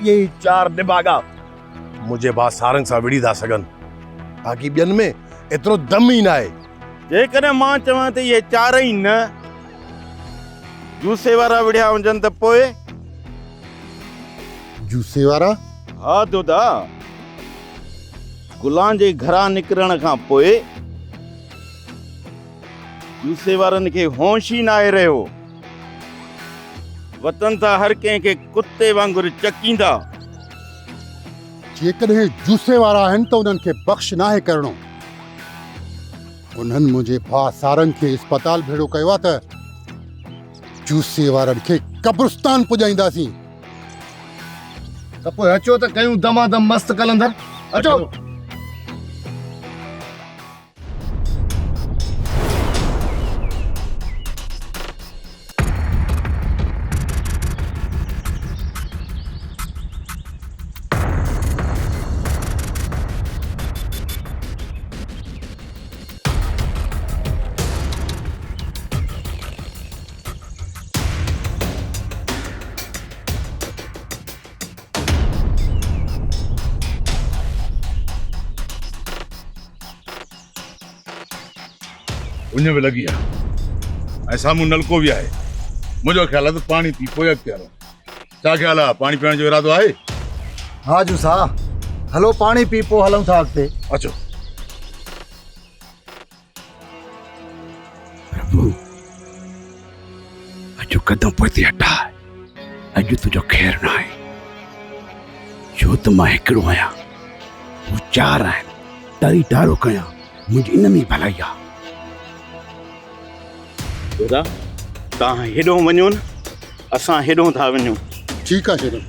ये 4 निभागा मुझे बात सारंग सा विड़ी था सगन बाकी ॿियनि में एतिरो दम ई न आहे। जेकॾहिं मां चवां त इहे 4 ई न जूसे वारा विड़िया हुजनि त पोइ जूसे वारा? हा दोदा, गुलां जे घरां निकिरण खां पोइ जूसे वारनि खे होश ई न आहे रहियो। वतन था हर कंहिंखे कुते वांगुरु चकींदा। जेकॾहिं जूसे वारा आहिनि त उन्हनि खे बख़्श नाहे करणो। उन्हनि मुंहिंजे भाउ सारंग खे अस्पताल भेड़ो कयो आहे त जूसे वारनि खे कब्रिस्तान पुॼाईंदासीं। त पोइ अचो त कयूं दमादम मस्त कलंदर। अचो। उन में लगी आहे ऐं साम्हूं नलको बि आहे। मुंहिंजो ख़्याल आहे त पाणी पी पोइ अॻिते हलो। छा ख़्याल आहे, पाणी पीअण जो इरादो आहे? हाँ जूसा, हलो पानी पी पोइ हलूं था अॻिते। अचो। प्रभु अॼु कदम पोइ हटाए। अॼु तुंहिंजो ख़ैर न आहे छो त मां हिकिड़ो आहियां, हू 4 आहिनि। तारी डारो कयां मुंहिंजी इन में भलाई आहे। दोदा, तव्हां हेॾो वञो न, असां हेॾो था वञूं। ठीकु आहे शरम।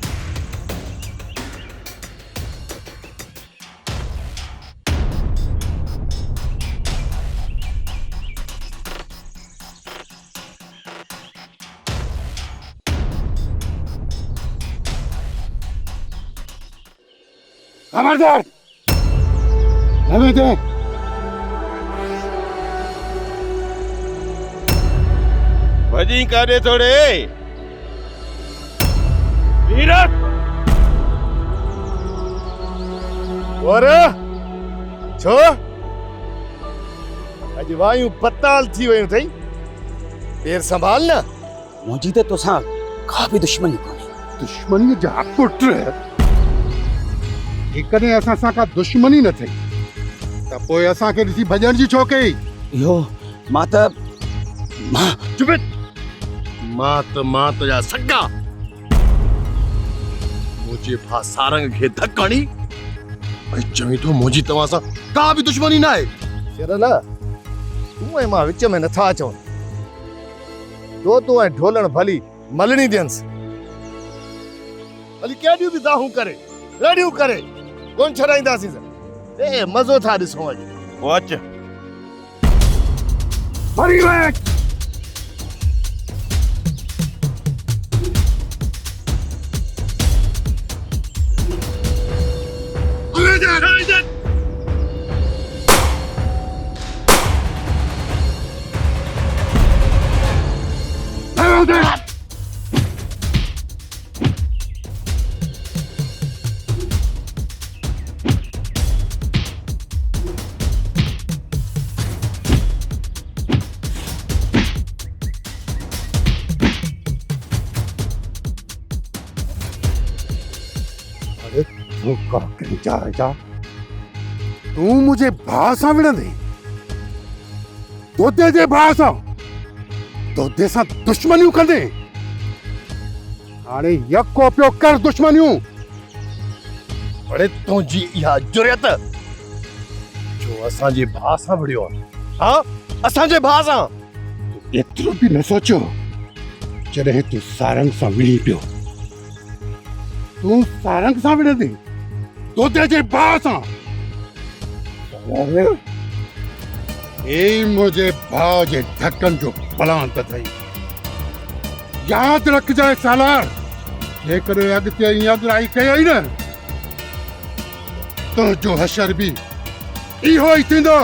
खबरदार हमें दे। भजी काॾे थोड़े वीरत और छो अॼु वायूं पताल थी वयूं अथई। पेर संभाल न। मुंहिंजी त तोसां का बि दुश्मनी कोन्हे। दुश्मनी जा पुट जेकॾहिं असां सां का दुश्मनी न थिए त पोइ असांखे ॾिसी भॼण जी छो कई? इहो मां त चुप। मां तुंहिंजा सगा मुंहिंजे भाउ सारंग खे धक हणी ऐं चवीं थो मुंहिंजी तव्हां सां का बि दुश्मनी न आहे। शेरला, तूं ऐं मां विच में नथा अचूं। तो तूं ऐं ढोलण भली मलणी ॾियनिसि। भली केॾियूं बि दाहूं करे रेडियूं करे कोन छॾाईंदासीं। ए मज़ो था ॾिसूं अॼु। वॉच हरी वञ। तू मुझे भाउ सां विढ़ंदे? तोते जे भाउ सां तोते सां दुश्मनियूं कंदे? हाणे यको पियो कर दुश्मनियूं। अड़े तुंहिंजी इहा जुरियत जो असांजे भाउ सां विढ़ियो आहे। हा, असांजे भाउ सां। एतिरो बि न सोचियो जॾहिं तूं सारंग सां विढ़ी पियो। तूं सारंग सां विढ़ंदे तोते जे भाउ सां? ए मुझे भाउ जे धकन जो प्लान त थई। याद रखजांइ सालार, जेकॾहिं अॻिते ईअं अॻिराई कयई न तुंहिंजो हशर बि इहो ई थींदो।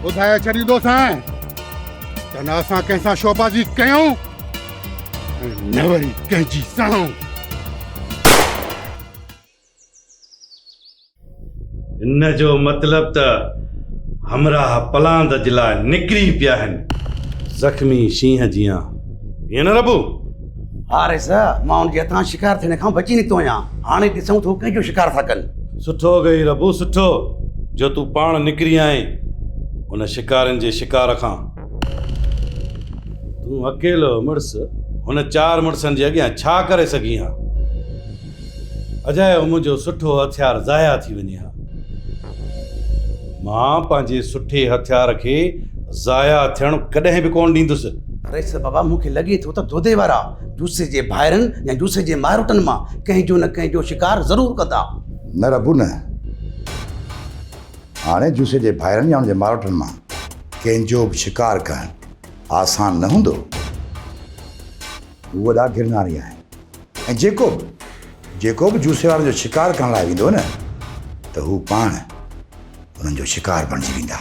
ॿुधाए छॾींदोसांइ त न असां कंहिंसां शोबाज़ी कयूं ऐं न वरी कंहिंजी साऊं। इन जो मतलब त हमरा पलांद जे लाइ निकिरी पिया आहिनि ज़ख़्मी शींहं जियां ईअं न रबू? हा रे सर, मां उनजे हथां शिकार थियण खां बची निकितो आहियां। हाणे ॾिसूं थो कंहिंजो शिकार था कनि। सुठो गई रबू, सुठो जो तूं पाण निकिरी आहीं उन शिकारनि जे शिकार खां। तूं अकेलो मुड़ुस हुन 4 मुड़ुसनि जे अॻियां छा करे सघीं हा? अजायो मुंहिंजो सुठो हथियार ज़ाया थी वञे हा। मां पंहिंजे सुठे हथियार खे ज़ाया थियण कॾहिं बि कोन ॾींदुसि। अरे सर बाबा, मूंखे लॻे थो त दोदे वारा जूसे जे भाइरनि या जूसे जे मारोटनि मां कंहिंजो न कंहिंजो शिकार ज़रूरु कंदा। न रबू न, हाणे जूसे जे भाइरनि या हुनजे मारोटनि मां कंहिंजो बि शिकार करणु आसान न हूंदो। हू वॾा गिरनारी आहिनि ऐं जेको बि जूसे वारनि जो शिकार करण लाइ वेंदो न त हू पाण उन्हनि जो शिकार बणिजी वेंदा।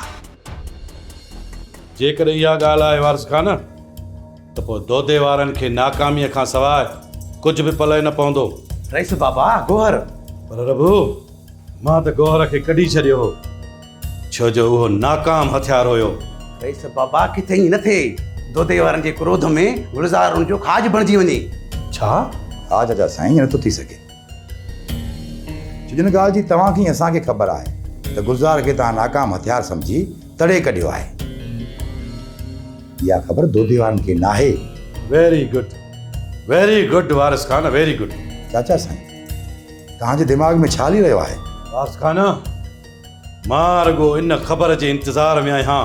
जेकॾहिं इहा ॻाल्हि आहे वारिस खान त पोइ दोदे वारनि खे नाकामीअ खां सवाइ कुझु बि पले न पवंदो। रईस बाबा, गोहर। पर रबू, मां त गोहर खे कढी छॾियो हो, छो जो उहो नाकाम हथियार हुयो। रईस बाबा, किथे ई न थिए दोदे वारनि जे क्रोध में गुलज़ार उनजो खाज बणिजी वञे। छा? हा चाचा साईं, ईअं नथो थी सघे। जिन ॻाल्हि जी तव्हांखे असांखे ख़बर आहे त गुलज़ार खे तव्हां नाकाम हथियार सम्झी तड़े कढियो आहे, इहा ख़बर दोदे वारनि खे नाहे। वेरी गुड वारिस खान, वेरी गुड। चाचा साईं, तव्हांजे दिमाग़ में छा हली रहियो आहे? वारिस खान, मां रुगो इन ख़बर जे इंतज़ार में आहियां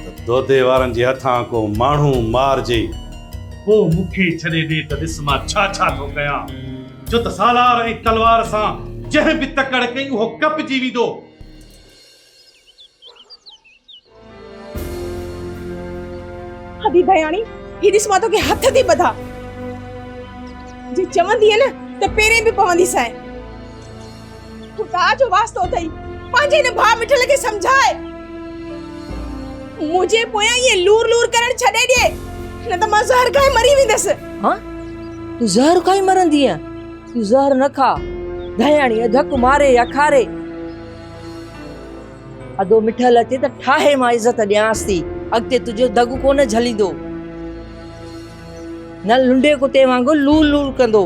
त दोदे वारनि जे हथां को माण्हू मारिजे, पोइ मूंखे छॾे ॾे त ॾिस मां छा थो कयां। जो त सालार ऐं तलवार सां जंहिं बि तकड़ कई उहो कपजी वेंदो। अभी भयाणी, ही ॾिस मां तोखे हथ थी ॿधा। जे चवंदी न त पेरे बि पवंदी साए। ख़ुदा जो वास्तो अथई, पंहिंजे हिन भाउ मिठल खे सम्झाए। मुझे पोयां ये लूर करण छॾे ॾे, न त मां ज़हर खाई मरी वेंदसि। हाँ, तू ज़हर खाई मरंदी आहे? तू ज़हर न खा, दयाणी धक मारे या खारे। अदो मिठल अचे त ठाहे मां इज़त ॾियांसि थी, अॻिते तुंहिंजो दग कोन झलींदो। न लुंडे कुते वांगुरु लूल कंदो।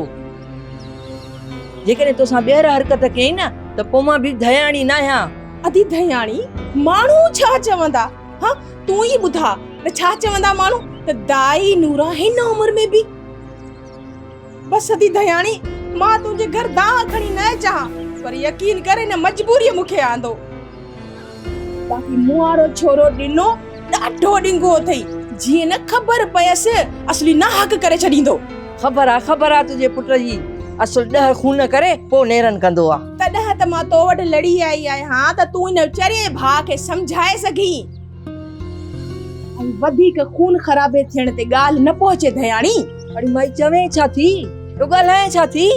जेकॾहिं तोसां ॿीहर हरकत कयईं न त पोइ मां बि दयाणी न आहियां। अदी दयाणी, माण्हू छा चवंदा? हाँ, तूं ई ॿुधा त छा चवंदा माण्हू त दाई नूरा हिन उमिरि में बि। बस अदी दयाणी, मां तुंहिंजे घर दाह खणी न चाहां, पर यकीन करे न मजबूरी मूंखे आंदो। बाक़ी मुआरो छोरो ॾिनो ॾाढो ॾिंगो अथई, जीअं न ख़बर पयसि असली ना हक़ करे छॾींदो। ख़बर आहे तुंहिंजे पुट जी असुल 10 खून करे पोइ नेरन कंदो आहे। तॾहिं त मां तो वटि लड़ी आई आहियां त तूं इन वीचारे भाउ खे सम्झाए सघीं। ऐं वधीक खून ख़राबे थियण ते ॻाल्हि न पहुचे दयाणी। अड़ी माई चवे छा थी, तो ॻाल्हाए छा थी?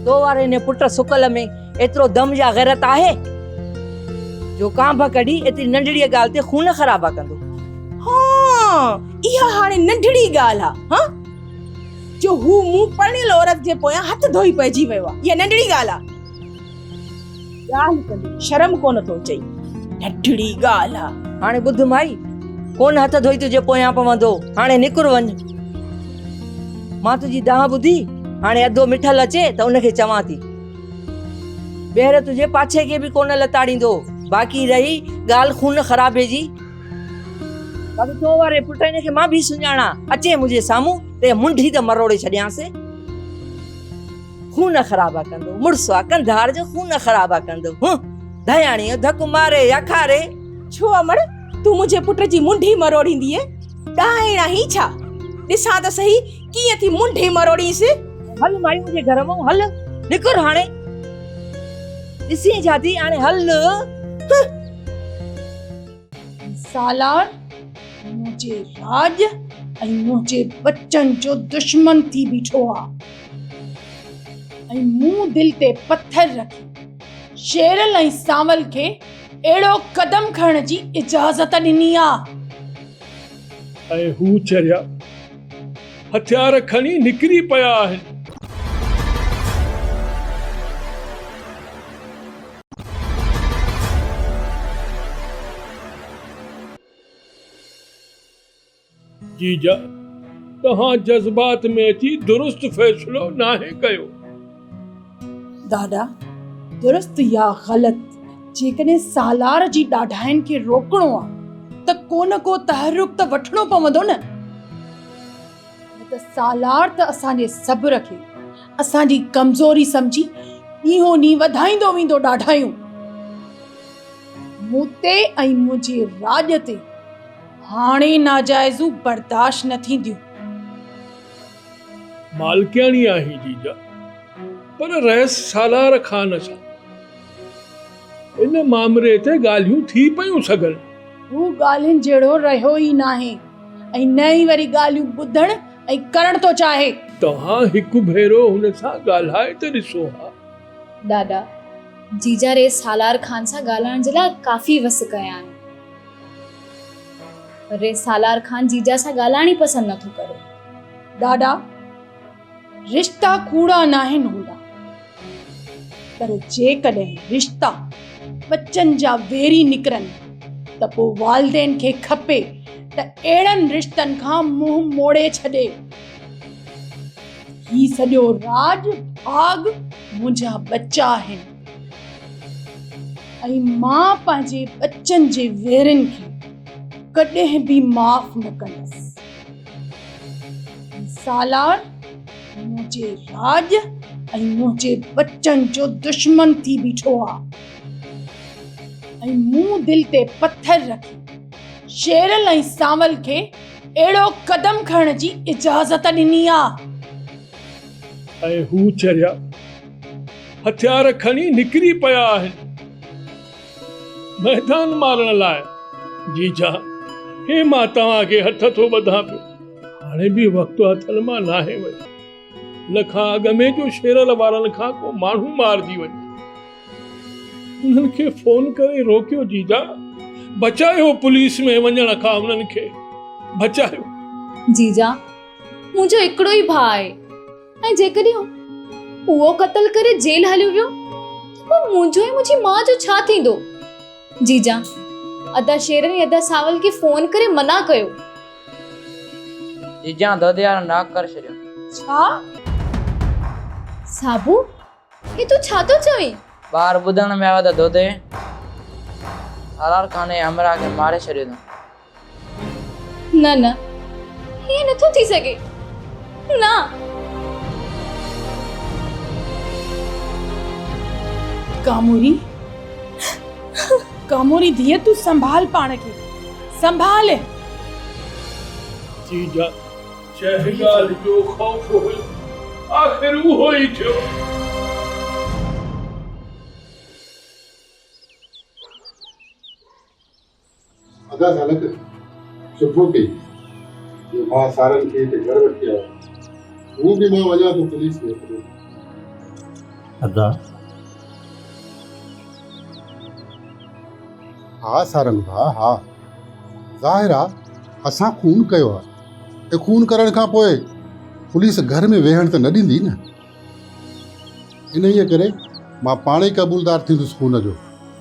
तो वारे ने पुट सुकल में एतिरो दम या गैरत आहे जो कांभ कढी एतिरी नंढड़ी ॻाल्हि ते खून ख़राबा कंदो। हाँ, इहा हाणे नंढड़ी ॻाल्हि आहे। हाँ, जो हू मूं पढ़ियल औरत जे पोयां हथ धोई पइजी वियो आहे, इहा नंढड़ी ॻाल्हि आहे। ॻाल्हि कंदे शर्म कोन थो चई, नंढड़ी ॻाल्हि आहे। हाणे ॿुध माई, कोन हथ धोई तुंहिंजे पोयां पवंदो, हाणे निकुर वञ। मां तुंहिंजी दाह ॿुधी, हाणे अधो मिठल अचे त उनखे चवां थी, ॿीहर तुंहिंजे पाछे खे बि कोन लताड़ींदो। बाक़ी रही ॻाल्हि खून ख़राबे जी, बाक़ी तो वारे पुट खे मां बि सुञाणा, अचे मुंहिंजे साम्हूं ते मुंडी त मरोड़े छॾियांसि। खून ख़राबा कंदो, मुड़ुसु आहे कंधार जो, खून ख़राबा कंदो। दयाणी धक मारे या खारे। छो अमड़, तूं मुंहिंजे पुट जी मुंडी मरोड़ींदीअ? ॾाहिणा ही छा? ॾिसां त सही कीअं थी मुंडी मरोड़ींसि। हल माई मुंहिंजे घर मां, हल निकुर हाणे। ॾिसी छा थी हाणे, हल। सालार मुझे राज ऐं मुझे बच्चन जो दुश्मन थी बीठो आहे, ऐं मूं दिल ते पत्थर रखी शेरल ऐं सावल खे एड़ो कदम खणण जी इजाज़त ॾिनी आहे। ऐं हू चरिया हथियार खणी निकिरी पिया आहिनि। जीजा तहां जज्बात में अची दुरुस्त फैसलो नाहे कयो। दादा दुरुस्त या ग़लत जेकॾहिं सालार जी ॾाढाइनि खे रोकणो आहे त को न को तहरुक त वठणो पवंदो न। त सालार त असांजे सब्र खे असांजी कमज़ोरी सम्झी ॾींहों ॾींहुं वधाईंदो वेंदो ॾाढायूं। मूं ते ऐं मुंहिंजे राॼ ते हाणे नाजाइज़ूं बर्दाश्त न थींदियूं। मालकियाणी आहीं जीजा, पर रहिस सालार खान सां इन मामले ते ॻाल्हियूं थी पयूं सघनि। हू ॻाल्हियुनि जहिड़ो रहियो ई नाहे ऐं न ई वरी ॻाल्हियूं ॿुधण ऐं करण थो चाहे। तव्हां हिकु भेरो हुन सां ॻाल्हाए त ॾिसो हा। दादा जीजा रे सालार खान सां ॻाल्हाइण जे लाइ काफ़ी वस कया आहिनि, पर रे सालार खान जीजा सां ॻाल्हाइण ई पसंदि नथो करे। ॾाढा रिश्ता कूड़ा नाहिनि हूंदा, पर जेकॾहिं रिश्ता बच्चनि जा वेरी निकिरनि त पोइ वालिदैन खे खपे त अहिड़नि रिश्तनि खां मुंहुं मोड़े छॾे। ही सॼो राज भाग मुंहिंजा बच्चा आहिनि ऐं मां पंहिंजे बच्चनि जे वेरनि खे कॾहिं बि माफ़ न कंदसि। सालार मुंहिंजे राज ऐं मुंहिंजे बच्चनि जो दुश्मन थी बीठो आहे ऐं मूं दिलि ते पत्थर रखी शेरल ऐं सांवल खे अहिड़ो कदम खणण जी इजाज़त ॾिनी आहे। ऐं हू चरिया हथियार खणी निकिरी पिया आहिनि मैदान मारण लाइ। जीजा हे मां तव्हांखे हथ थो ॿधां पियो, हाणे बि वक़्तु हथनि मां नाहे वञे। लखा अॻ में जो शेरल वारनि खां को माण्हू मारिजी वञे, उन्हनि खे फोन करे रोकियो जीजा, बचायो पुलिस में वञण खां उन्हनि खे बचायो। जीजा मुंहिंजो हिकिड़ो ई भाउ आहे ऐं जेकॾहिं उहो क़त्ल करे जेल हलियो वियो त पोइ मुंहिंजो ऐं मुंहिंजी माउ जो छा थींदो? जीजा अदा शेरन ऐं अदा सावल खे फोन करे मना कयो। जीजा ददियार नाक कर छॾियो। छा साबू हे तूं छा थो चवीं? ॿार ॿुधण में आयो त दोदे सालार खान ऐं हमरा खे मारे छॾियो अथऊं। न न हीअं नथो थी सघे। न कामोरी कामोरी धीअ तूं संभाल पाण खे, संभाल। जीजा जंहिं ॻाल्हि जो ख़ौफ़ हुयो आख़िर उहो ई थियो। अदा सालक सुठो कई जो मां सारनि खे हिते घर वठी आयो। हू बि मां वञा थो पुलिस में। अदा हा सारंग भाउ, हा ज़ाहिर आहे असां खून कयो आहे। खून करण खां पोइ पुलिस घर में वेहण त न ॾींदी न। इन ई करे मां पाणे ई क़बूलदार थींदुसि खून जो।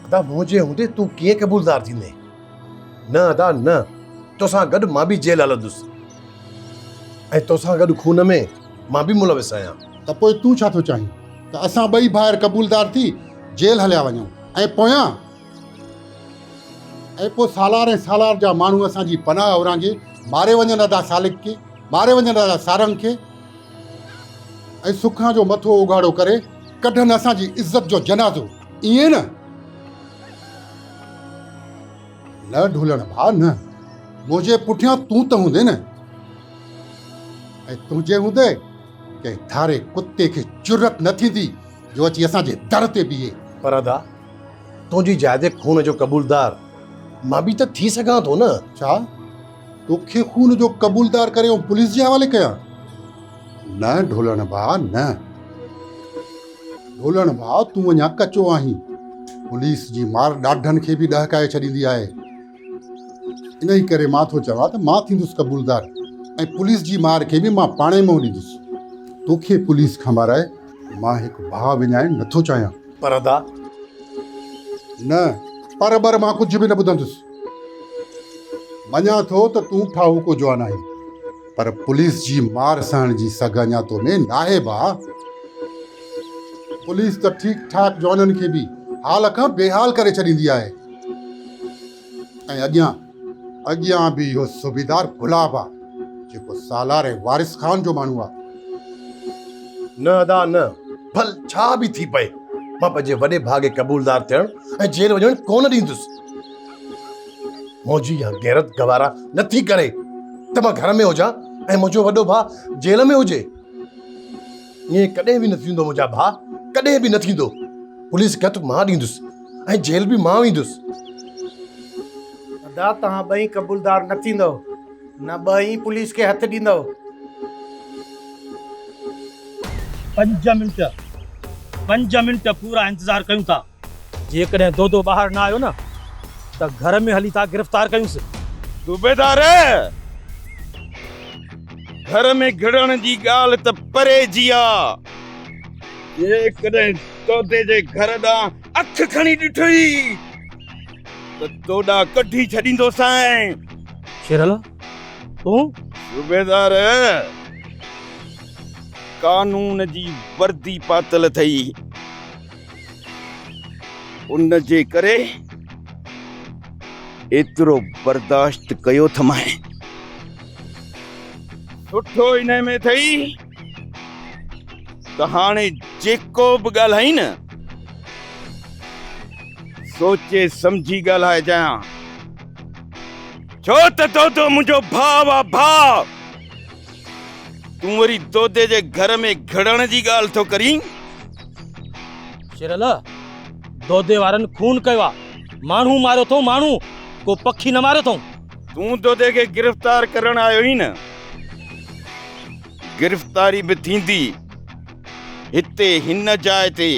अदा मुंहिंजे हूंदे तूं कीअं क़बूलदार थींदे? न अदा न, तोसां गॾु मां बि जेल हलंदुसि ऐं तोसां गॾु खून में मां बि मुलविस आहियां। त पोइ तूं छा थो चाहीं त असां ॿई भाइर क़बूलदार थी जेल हलिया वञूं ऐं पोइ सालार ऐं सालार जा माण्हू असांजी पनाह औरांगे मारे वञनि अदा सालिक खे, मारे वञनि अदा सारंग खे ऐं सुखां जो मथो उघाड़ो करे कढनि असांजी इज़त जो जनाज़ो। ईअं न ढोलण भाउ न, मुंहिंजे पुठियां तूं त हूंदे न, ऐं तुंहिंजे हूंदे कंहिं धारे कुते खे जुरत न थींदी जो अची असांजे दर ते बीहे। पर अदा तुंहिंजी जाइदे खून जो क़बूलदार मां बि त थी सघां थो न। छा तोखे खून जो क़बूलदार करे पुलिस जे हवाले कयां? न ढोलण भाउ न, ढोलण भाउ तूं अञा कचो आहीं। पुलिस जी मार ॾाढनि खे बि ॾहकाए छॾींदी आहे। इन ई करे मां थो चवां त मां थींदुसि क़बूलदार ऐं पुलिस जी मार खे बि मां पाणे मुंहुं ॾींदुसि। तोखे पुलिस खां माराए मां हिकु भाउ विञाइण नथो चाहियां। पर अदा न पर मां कुझु बि न ॿुधंदुसि। मञा थो त तूं ठाहूको जवान आहीं, पर पुलिस जी मार सहण जी सगान्यातो में नाहे बा। पुलिस त ठीक ठाक जवाननि खे बि हाल खां बेहाल करे छॾींदी आहे। ऐं अॻियां बि इहो सूबेदार गुलाब आहे जेको सालार ऐं वारिस ख़ान जो माण्हू आहे। न अदा न, भल छा बि थी पए, मां पंहिंजे वॾे भाउ खे क़बूलदार थियण ऐं जेल वञण कोन ॾींदुसि। मुंहिंजी इहा गैरत गवारा नथी करे त मां घर में हुजां ऐं मुंहिंजो वॾो भाउ जेल में हुजे। ईअं कॾहिं बि न थींदो मुंहिंजा भाउ, कॾहिं बि न थींदो। पुलिस खे हथु मां ॾींदुसि ऐं जेल बि मां वेंदुसि। अदा तव्हां ॿई क़बूलदार न थींदव, न ॿई पुलिस खे हथु ॾींदव। 5 मिंट पूरा इंतजार कयूं था। जेकॾहिं दो ॿाहिरि न आयो न त घर में हली था गिरफ़्तार कयूंसि। सूबेदार घर में घिड़ण जी ॻाल्हि त परे जी आहे। जेकॾहिं तोते जे घर ॾांहुं अखि खणी ॾिठई त तोॾा कढी छॾींदोसांइ। शेरल तूं? सूबेदार कानून जी वर्दी पातल थई, उन जे करे एतिरो बर्दाश्त कयो थमाए। सुठो इन में थई त हाणे जेको बि ॻाल्हाई न सोचे सम्झी ॻाल्हाइजां, छो त तो मुंहिंजो भाउ आहे। भाउ तूं वरी दोदे जे घर में घिड़ण जी ॻाल्हि थो करीं। शेरल दोदे वारनि खून कयो आहे, माण्हू मारियो अथऊं, माण्हू को पखी न मारियो अथऊं। तूं दोदे खे गिरफ़्तार करण आयो ई न, गिरफ़्तारी बि थींदी हिते हिन जाइ ते,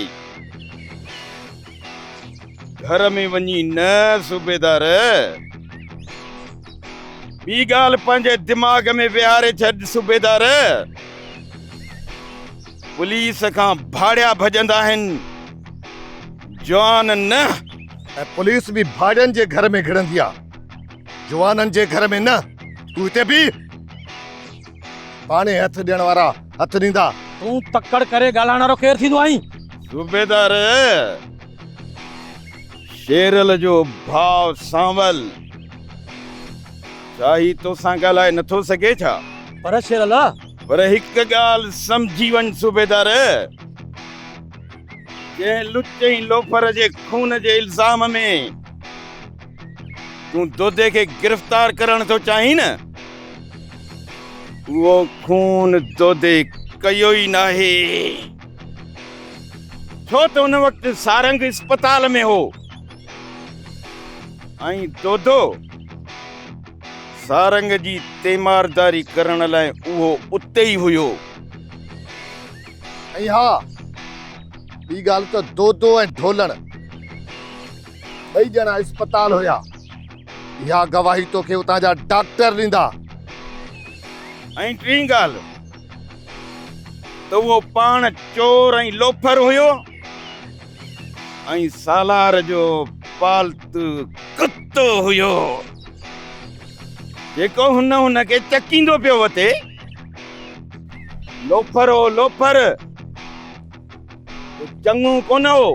घर में वञी न। सूबेदार ॿी ॻाल्हि पंहिंजे दिमाग़ में विहारे छॾ। सूबेदार पुलिस खां भाड़िया भॼंदा आहिनि, जवान न। ऐं पुलिस बि भाड़ियनि जे घर में घिड़ंदी आहे, जवाननि जे घर में न। तूं हिते बि पाणे हथु ॾियण वारा हथु ॾींदा। तूं तकड़ करे ॻाल्हाइण वारो केरु थींदो आहीं? सूबेदार शेरल जो भाउ सांवल छा ही तोसां ॻाल्हाए नथो सघे छा? पर शेरल पर हिकु ॻाल्हि सम्झी वञ सूबेदार, जंहिं लुच्चे लोफर जे खून जे इल्ज़ाम में तूं दोदे खे गिरफ़्तार करण थो चाहीं न, उहो खून दोदे कयो ई नाहे। छो त उन वक़्तु सारंग अस्पताल में हो ऐं दोदो सारंग जी तीमारदारी करण लाइ उहो उते ई हुयो। ऐं हा ॿी ॻाल्हि त दोदो ऐं ढोलण ॿई ॼणा अस्पताल हुया। इहा गवाही तोखे उतां जा डॉक्टर ॾींदा। ऐं टी ॻाल्हि त उहो पाण चोर ऐं लोफर हुयो ऐं सालार जो पालतू कुत्तो हुयो जेको हुन खे चकींदो पियो वठे। लोफर हो लोफर, चङो कोन हो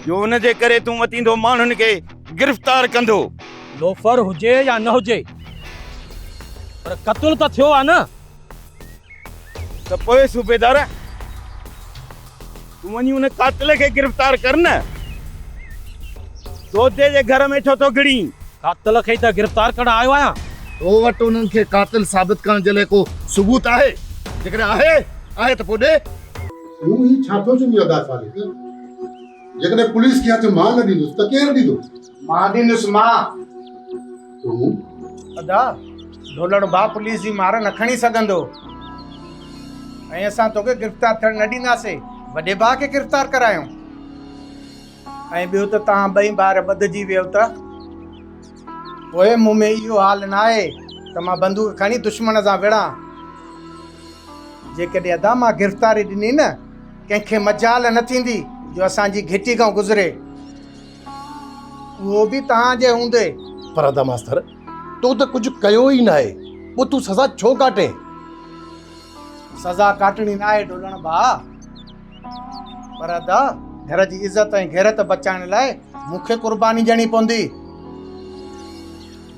जो हुन जे करे तूं वतींदो माण्हुनि खे गिरफ़्तार कंदो। लोफर हुजे या न हुजे पर क़त्ल त थियो आहे न। त पोइ सूबेदार तूं वञी उन कातिल खे गिरफ़्तार कर न। दोदे जे घर में छो थो घिड़ी? कातिल खे त गिरफ़्तार करण आयो आहियां। तो वटि उन्हनि खे कातिल साबित करण जे लाइ को सबूत आहे? जेकॾहिं आहे त पोइ ॾे। तूं ही छा थो चवीं अदा सालिक? जेकॾहिं पुलिस खे हथु मां न ॾींदुसि त केरु ॾींदो? मां ॾींदुसि मां। तूं? अदा ढोलण भाउ पुलिस जी मार न खणी सघंदो ऐं असां तोखे गिरफ़्तार थियण न ॾींदासीं। वॾे भाउ खे गिरफ़्तार करायूं ऐं ॿियो त तव्हां ॿई ॿार ॿधिजी वियो त पोइ मूं में इहो हाल न आहे त मां बंदूक खणी दुश्मन सां विढ़ां। जेकॾहिं अदा मां गिरफ़्तारी ॾिनी न कंहिंखे मजाल न थींदी जो असांजी घिटी खां गुज़रे, उहो बि तव्हांजे हूंदे। पर अदा मास्तर तो त कुझु कयो ई न आहे। पोइ तूं सज़ा छो काटे? सज़ा काटणी न आहे ढोलण भाउ, पर अदा घर जी इज़त ऐं गैरत बचाइण लाइ मूंखे क़ुर्बानी ॾियणी पवंदी।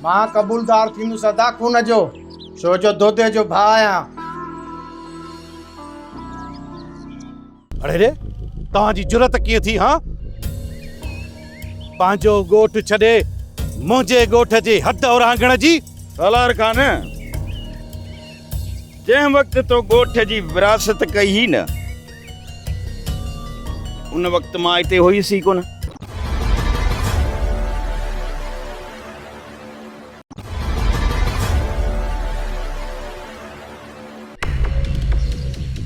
मां क़बूलदार थींदुसि अदा खून जो, छो जो दोते जो भाउ आहियां। अरे रे, तव्हांजी जुरत कीअं थी? हाँ, पंहिंजो ॻोठ छॾे मुंहिंजे ॻोठ जे हद उरांघण जी? सालार खान, जंहिं वक़्त तो ॻोठ जी विरासत कई ही न, उन वक़्त मां हिते हुयुसि कोन।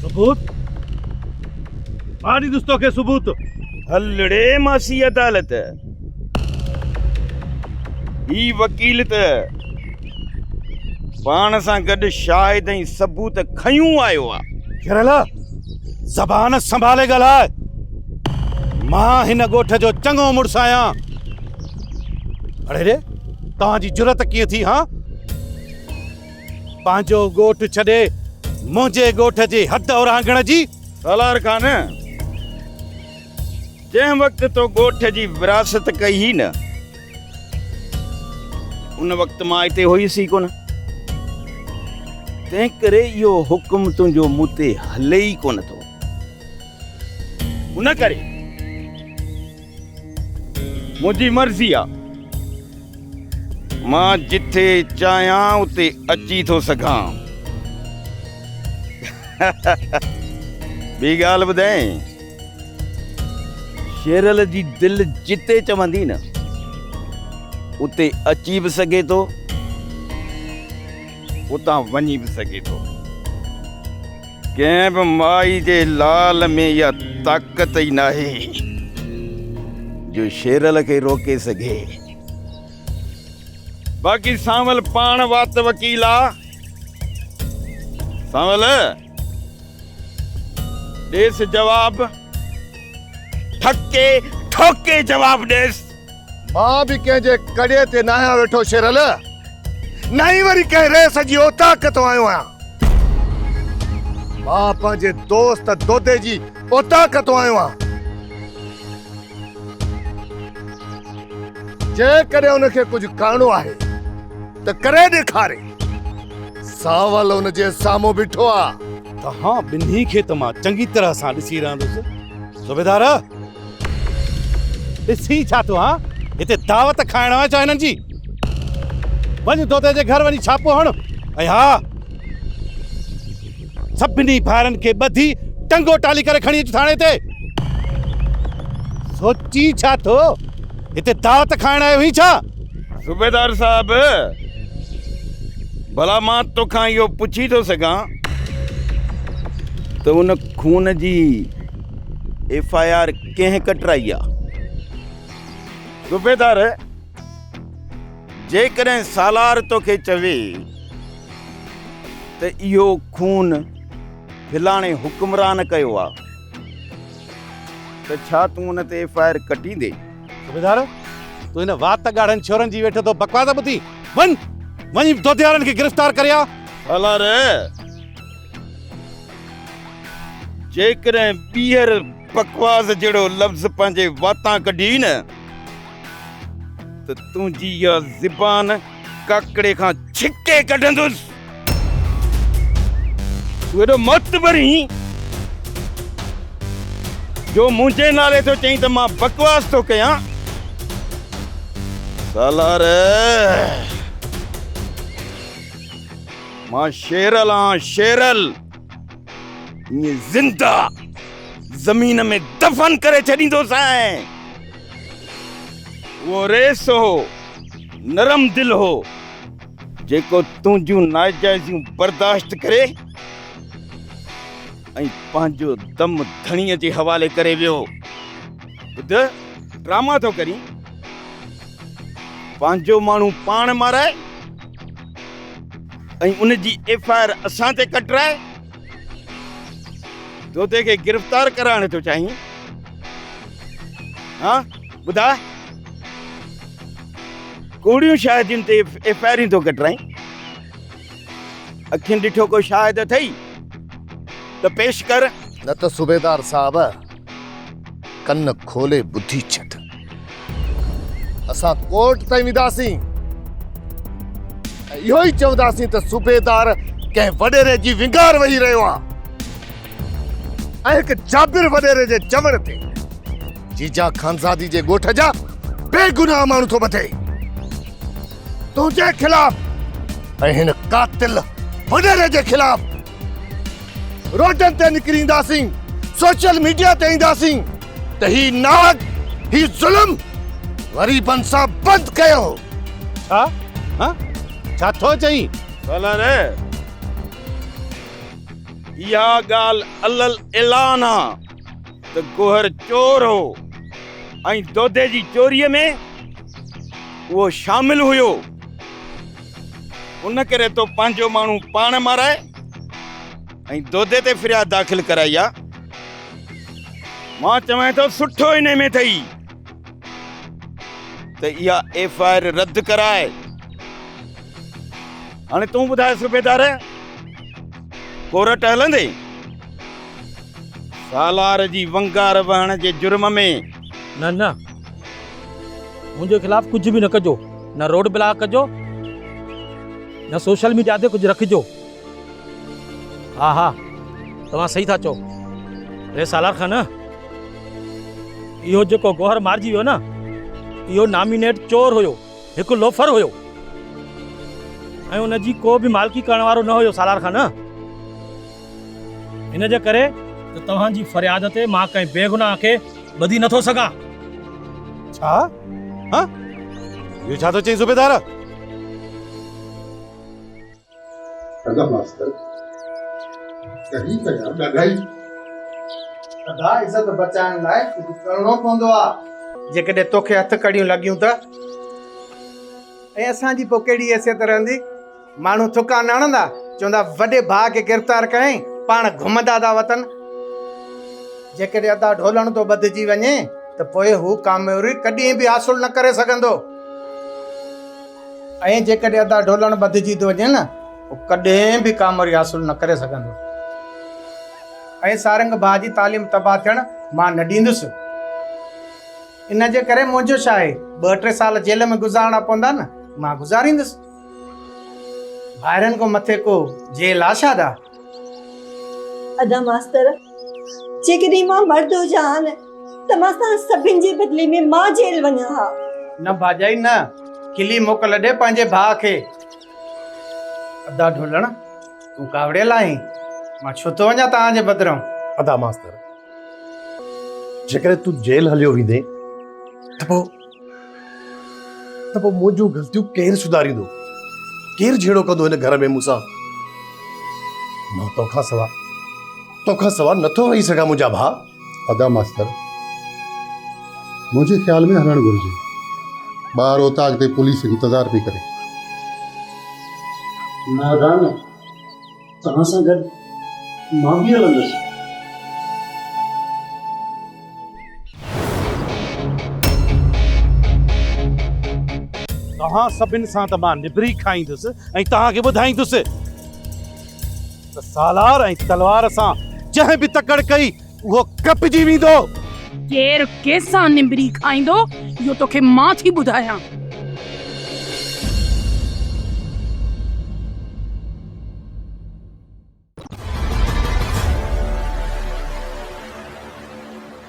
सबूत? मारी दोस्तों के सबूत? हलड़े मासी अदालत, ही वकील त पाण सां गॾु शाहिद ऐं सबूत खयूं आयो आहे। केरला, ज़बान संभाले ॻाल्हाए। मां हिन ॻोठ जो चङो मुड़ुसु आहियां। अरे रे, तव्हांजी जुरत कीअं थी? हाँ, पंहिंजो ॻोठ छॾे मुंहिंजे ॻोठ जे हद उरांघण जी? सालार खान, जंहिं वक़्त तो ॻोठ जी विरासत कई ही न, उन वक़्त मां हिते हुयुसि कोन। तंहिं करे इहो हुकुम तुंहिंजो मूं ते हले ई कोन थो। उन करे मुंहिंजी मर्ज़ी आहे, मां जिथे चाहियां उते अची थो सघां। ॿी ॻाल्हि ॿुधाई, शेरल जी दिलि जिते चवंदी न, उते अची बि सघे थो, उतां वञी बि सघे थो। कंहिं बि माई जे लाल में इहा ताक़त ई नाहे जो शेरल खे रोके सघे। बाक़ी सांवल पाण वात वकील आहे। सांवल, ॾेसि जवाब, ठके ठोके जवाब ॾेसि। मां बि कंहिंजे कड़े ते न आहियां वेठो शेरल, न ई वरी कंहिं रेस जी ओताक तो आयो आहियां। मां पंहिंजे दोस्त दोदे जी ओताक तो आयो आहियां। जेकॾहिं उनखे कुझु करणो आहे त करे ॾेखारे। सावल उनजे साम्हूं बीठो आहे। तव्हां ॿिन्ही खे त मां चङी तरह सां ॾिसी रहंदुसि। सूबेदार, ॾिसी छा थो? हाँ, हिते दावत खाइण आहे छा हिननि जी? वञ तोते जे घर वञी छापो हण, ऐं हा, सभिनी भाइरनि खे ॿधी टंगो टाली करे खणी अच थाणे ते। सोची छा थो? हिते दावत खाइण आयो ही छा? सूबेदार साहब, भला मां तोखां इहो पुछी थो सघां त उन खून जी FIR कंहिं कटराई आहे? सूबेदार, जेकॾहिं सालार तोखे चवे त इहो खून फिलाणे हुक्मरान कयो आहे, त छा तूं उन ते FIR कटींदे? सूबेदार, तूं हिन वात ॻाढ़नि छोरनि जी वेठो तो बकवास ॿुधी। वञी दोधियारनि खे गिरफ़्तार करिया। सालार, जेकॾहिं ॿीहर बकवास जहिड़ो लफ़्ज़ पंहिंजे वातां कढी न, त तुंहिंजी इहा ज़बान काकड़े खां छिके कढंदुसि। तूं एॾो मोतबर आहीं जो मुंहिंजे नाले तो चईं त मां बकवास थो कयां? सालार, मां शेरल आहियां, शेरल। ईअं ज़िंदा ज़मीन में दफ़न करे छॾींदोसांइ। वो रेस हो, नरम दिल हो, जेको तुंहिंजूं नाजाइज़ियूं बर्दाश्त करे ऐं पंहिंजो दम धणीअ जे हवाले करे वियो। ॿुध, ड्रामा थो करी, पंहिंजो माण्हू पाण माराए ऐं उनजी FIR असां ते कटराए। दोते खे गिरफ़्तार कराइण थो चाहीं? हाँ, ॿुधा, कूड़ियूं शायदियुनि ते FIR थो कटराई। अखियुनि ॾिठो को शायद अथई त पेश कर। न त सूबेदार साहब कन खोले बुद्धि छॾ। असां कोर्ट ताईं वेंदासीं ऐं इहो ई चवंदासीं त सूबेदार कंहिं वॾेरे जी विंगार वेही रहियो आहे ऐं हिकु जाबिर वॾेरे जे चवण ते जीजा खानज़ादी जे ॻोठ जा बेगुनाह माण्हू थो ॿधे। तुंहिंजे खिलाफ़ ऐं हिन कातिल वॾेरे जे खिलाफ़ रोडनि ते निकिरींदासीं, सोशल मीडिया ते ईंदासीं त ही नाग ही ज़ुल्म ग़रीबनि सां बंदि कयो। छा थो चई? सालारे इहा ॻाल्हि अलल ऐलान आहे त गोहर चोर हो ऐं दोदे जी चोरीअ में उहो शामिल हुयो। उन करे तो पंहिंजो माण्हू पाण माराए ऐं दोदे ते फ़रियाद दाख़िल कराई आहे। मां चवां थो सुठो इन में अथई त इहा FIR रद्द कराए। हाणे तूं ॿुधाए सूबेदार, कोर्ट हलंदे सालार जी वंगार वहण जे जुर्म में? न मुंहिंजे खिलाफ़ कुझु बि न कजो, न रोड ब्लॉक कजो, न सोशल मीडिया ते कुझु रखिजो। हा तव्हां सही था चओ। रे सालार खान, इहो जेको गोहर मारिजी वियो न, इहो नामिनेट चोर हुयो, हिकु लोफर हुयो ऐं उनजी को बि मालिकी करण वारो न हुयो सालार खान। इन जे करे त तव्हांजी फरियाद ते मां कंहिं बेगुनाह खे ॿधी नथो सघां। छा? इहो छा थो चई सूबेदार? अदा मास्तर कहीं कया ॾाढाई अदा इज़त बचाइण लाइ कुझु करिणो पवंदो आहे। जेकॾहिं तोखे हथ कड़ियूं लॻियूं त ऐं असांजी पोइ कहिड़ी हैसियत रहंदी? माण्हू थुका न हणंदा, चवंदा वॾे भाउ खे गिरफ़्तार कयईं, पाण घुमंदा था वतन। जेकॾहिं अदा ढोलण तो ॿधिजी वञे त पोइ हू कामयाबी कॾहिं बि हासिल न करे सघंदो। ऐं जेकॾहिं अदा ढोलण ॿधिजी थो वञे न, हू कॾहिं बि कामयाबी हासिल न करे सघंदो। ऐं सारंग भाउ जी तालीम तबाह थियण मां न ॾींदुसि। इन जे करे मुंहिंजो छा आहे, 2-3 साल जेल में गुज़ारणा पवंदा न, मां गुज़ारींदुसि। ॿाहिरनि को मथे को जेल आशादा। अदा मास्तर, जेकॾहिं मां मर्द हुजां न त मां सभिनि जे बदिले में मां जेल वञा हा। न भाॼाई न, खिली मोकल ॾे पंहिंजे भाउ खे। अदा ढोलण, तूं कावड़ियल आहीं, मां छो थो वञा तव्हांजे बदिरां। अदा मास्तर, जेकॾहिं तूं जेल हलियो वेंदे त पोइ मुंहिंजूं ग़लतियूं केरु सुधारींदो? केरु जहिड़ो कंदो हिन घर में मूंसां? मां तोखां सवाइ नथो रही सघां मुंहिंजा भाउ। अदा मास्तर, मुंहिंजे ख़्याल में हलणु घुरिजे। ॿाहिरि उतां अॻिते पुलिस इंतज़ार पई करे। न तव्हां सां गॾु मां बि हलंदुसि। तव्हां सभिनि सां त मां निबरी खाईंदुसि ऐं तव्हांखे ॿुधाईंदुसि त सालार ऐं तलवार सां जंहिं बि तकड़ कई उहो कपजी वेंदो। केरु कंहिंसां निबरी खाईंदो इहो तोखे मां थी ॿुधायां।